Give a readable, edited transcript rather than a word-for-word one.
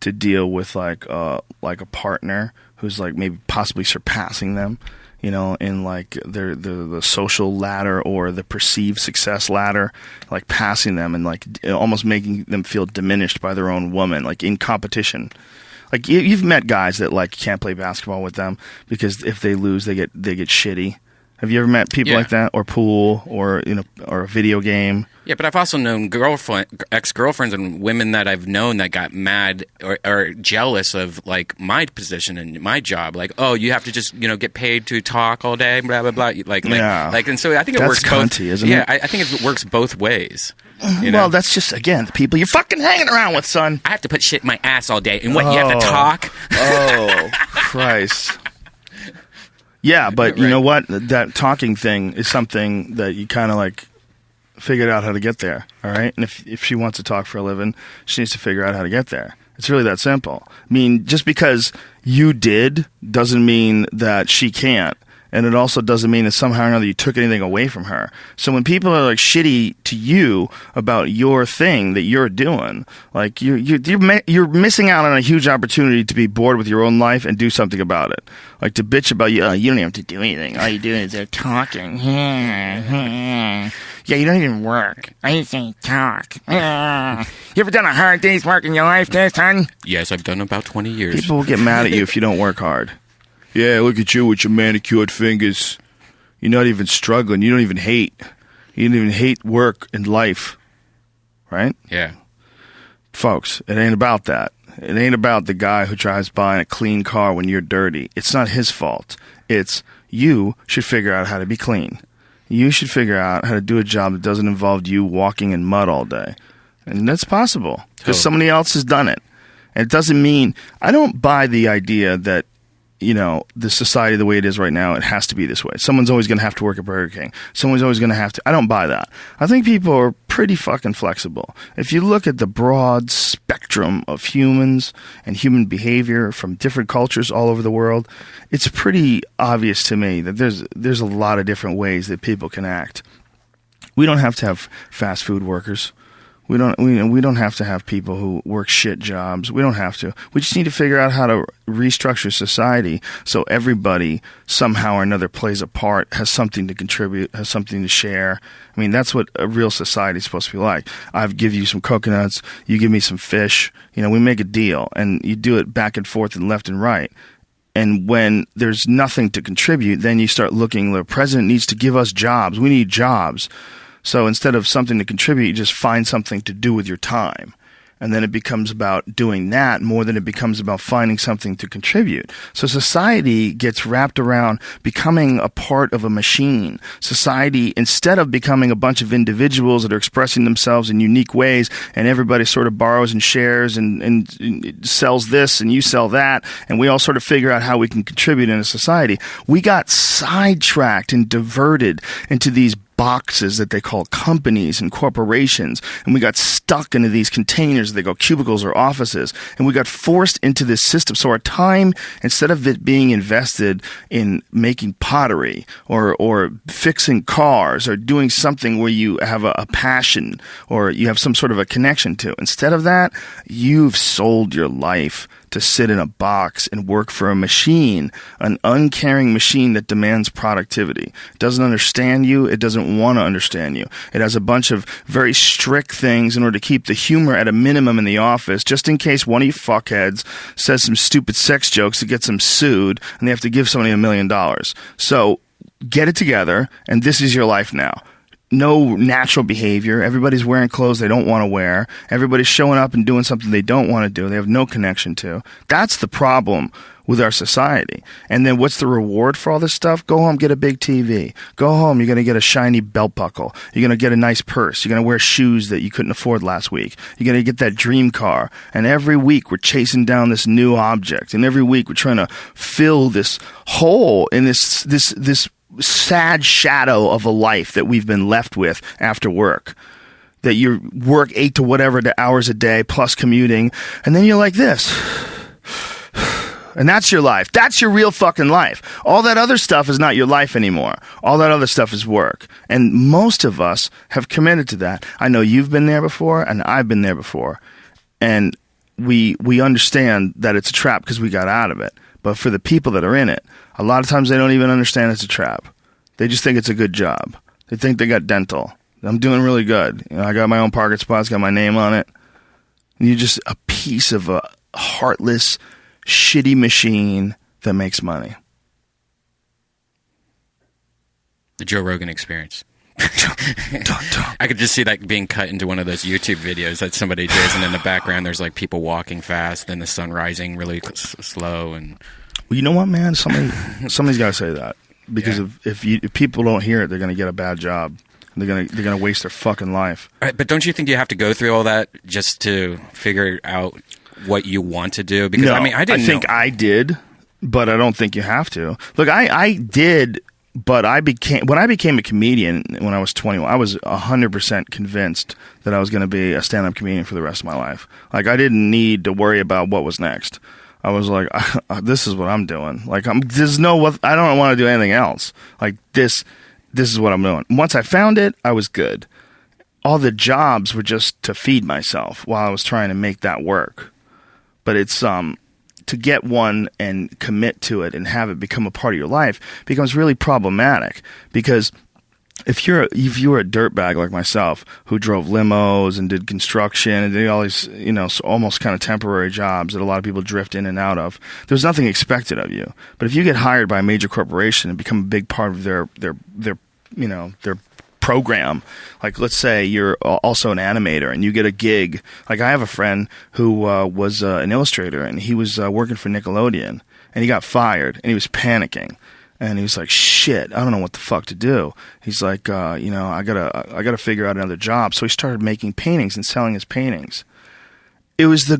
to deal with like a partner who's like maybe possibly surpassing them, you know, in like the social ladder or the perceived success ladder, like passing them and like almost making them feel diminished by their own woman, like in competition. Like you've met guys that like can't play basketball with them because if they lose, they get shitty. Have you ever met people like that, or pool, or you know, or a video game? Yeah, but I've also known ex-girlfriends and women that I've known that got mad or jealous of like my position and my job. Like, oh, you have to just get paid to talk all day, blah blah blah. Like, and so I think it works both. Isn't it? Yeah, I think it works both ways. Well, that's just again the people you're fucking hanging around with, son. I have to put shit in my ass all day, and what you have to talk? Oh, Christ. Yeah, but you know what? That talking thing is something that you kind of like figured out how to get there, all right? And if she wants to talk for a living, she needs to figure out how to get there. It's really that simple. I mean, just because you did doesn't mean that she can't. And it also doesn't mean that somehow or another you took anything away from her. So when people are like shitty to you about your thing that you're doing, like you're missing out on a huge opportunity to be bored with your own life and do something about it. Like to bitch about you don't even have to do anything. All you do is they're talking. Yeah, you don't even work. I just say talk. You ever done a hard day's work in your life there, son? Yes, I've done about 20 years. People will get mad at you if you don't work hard. Yeah, look at you with your manicured fingers. You're not even struggling. You don't even hate. You don't even hate work and life. Right? Yeah. Folks, it ain't about that. It ain't about the guy who drives by in a clean car when you're dirty. It's not his fault. It's you should figure out how to be clean. You should figure out how to do a job that doesn't involve you walking in mud all day. And that's possible because somebody else has done it. And it doesn't mean – I don't buy the idea that, the society the way it is right now, it has to be this way. Someone's always going to have to work at Burger King. Someone's always going to have to. I don't buy that. I think people are pretty fucking flexible. If you look at the broad spectrum of humans and human behavior from different cultures all over the world, it's pretty obvious to me that there's a lot of different ways that people can act. We don't have to have fast food workers. We don't have to have people who work shit jobs. We don't have to. We just need to figure out how to restructure society so everybody somehow or another plays a part, has something to contribute, has something to share. I mean, that's what a real society is supposed to be like. I give you some coconuts, you give me some fish. We make a deal, and you do it back and forth and left and right. And when there's nothing to contribute, then you start looking, the president needs to give us jobs. We need jobs. So instead of something to contribute, you just find something to do with your time. And then it becomes about doing that more than it becomes about finding something to contribute. So society gets wrapped around becoming a part of a machine. Society, instead of becoming a bunch of individuals that are expressing themselves in unique ways, and everybody sort of borrows and shares and sells this and you sell that, and we all sort of figure out how we can contribute in a society, we got sidetracked and diverted into these boxes that they call companies and corporations, and we got stuck into these containers that they call cubicles or offices, and we got forced into this system. So our time, instead of it being invested in making pottery or fixing cars or doing something where you have a passion or you have some sort of a connection to, instead of that, you've sold your life to sit in a box and work for a machine, an uncaring machine that demands productivity. It doesn't understand you. It doesn't want to understand you. It has a bunch of very strict things in order to keep the humor at a minimum in the office, just in case one of you fuckheads says some stupid sex jokes that gets them sued and they have to give somebody $1 million. So get it together, and this is your life now. No natural behavior. Everybody's wearing clothes they don't want to wear. Everybody's showing up and doing something they don't want to do. They have no connection to. That's the problem with our society. And then what's the reward for all this stuff? Go home, get a big TV. Go home, you're going to get a shiny belt buckle. You're going to get a nice purse. You're going to wear shoes that you couldn't afford last week. You're going to get that dream car. And every week we're chasing down this new object. And every week we're trying to fill this hole in this sad shadow of a life that we've been left with after work. That you work 8 to whatever the hours a day plus commuting, and then you're like this. And that's your life. That's your real fucking life. All that other stuff is not your life anymore. All that other stuff is work. And most of us have committed to that. I know you've been there before, and I've been there before. And we understand that it's a trap because we got out of it. But for the people that are in it, a lot of times they don't even understand it's a trap. They just think it's a good job. They think they got dental. I'm doing really good. I got my own parking spots, got my name on it. And you're just a piece of a heartless, shitty machine that makes money. The Joe Rogan experience. I could just see that being cut into one of those YouTube videos that somebody does, and in the background there's like people walking fast, then the sun rising really slow. And well, you know what, man? Somebody's got to say that, because if people don't hear it, they're going to get a bad job. They're gonna waste their fucking life. Right, but don't you think you have to go through all that just to figure out what you want to do? Because no, I think I did, but I don't think you have to. Look, I did, but when I became a comedian when I was 21, I was 100% convinced that I was going to be a stand-up comedian for the rest of my life. Like, I didn't need to worry about what was next. I was like, this is what I'm doing. Like, I don't want to do anything else. Like, this is what I'm doing. Once I found it, I was good. All the jobs were just to feed myself while I was trying to make that work. But it's to get one and commit to it and have it become a part of your life becomes really problematic, because if you were a dirtbag like myself who drove limos and did construction and did all these, almost kind of temporary jobs that a lot of people drift in and out of, there's nothing expected of you. But if you get hired by a major corporation and become a big part of their program, like let's say you're also an animator and you get a gig. Like I have a friend who was an illustrator, and he was working for Nickelodeon, and he got fired, and he was panicking. And he was like, shit, I don't know what the fuck to do. He's like, I gotta figure out another job. So he started making paintings and selling his paintings. It was the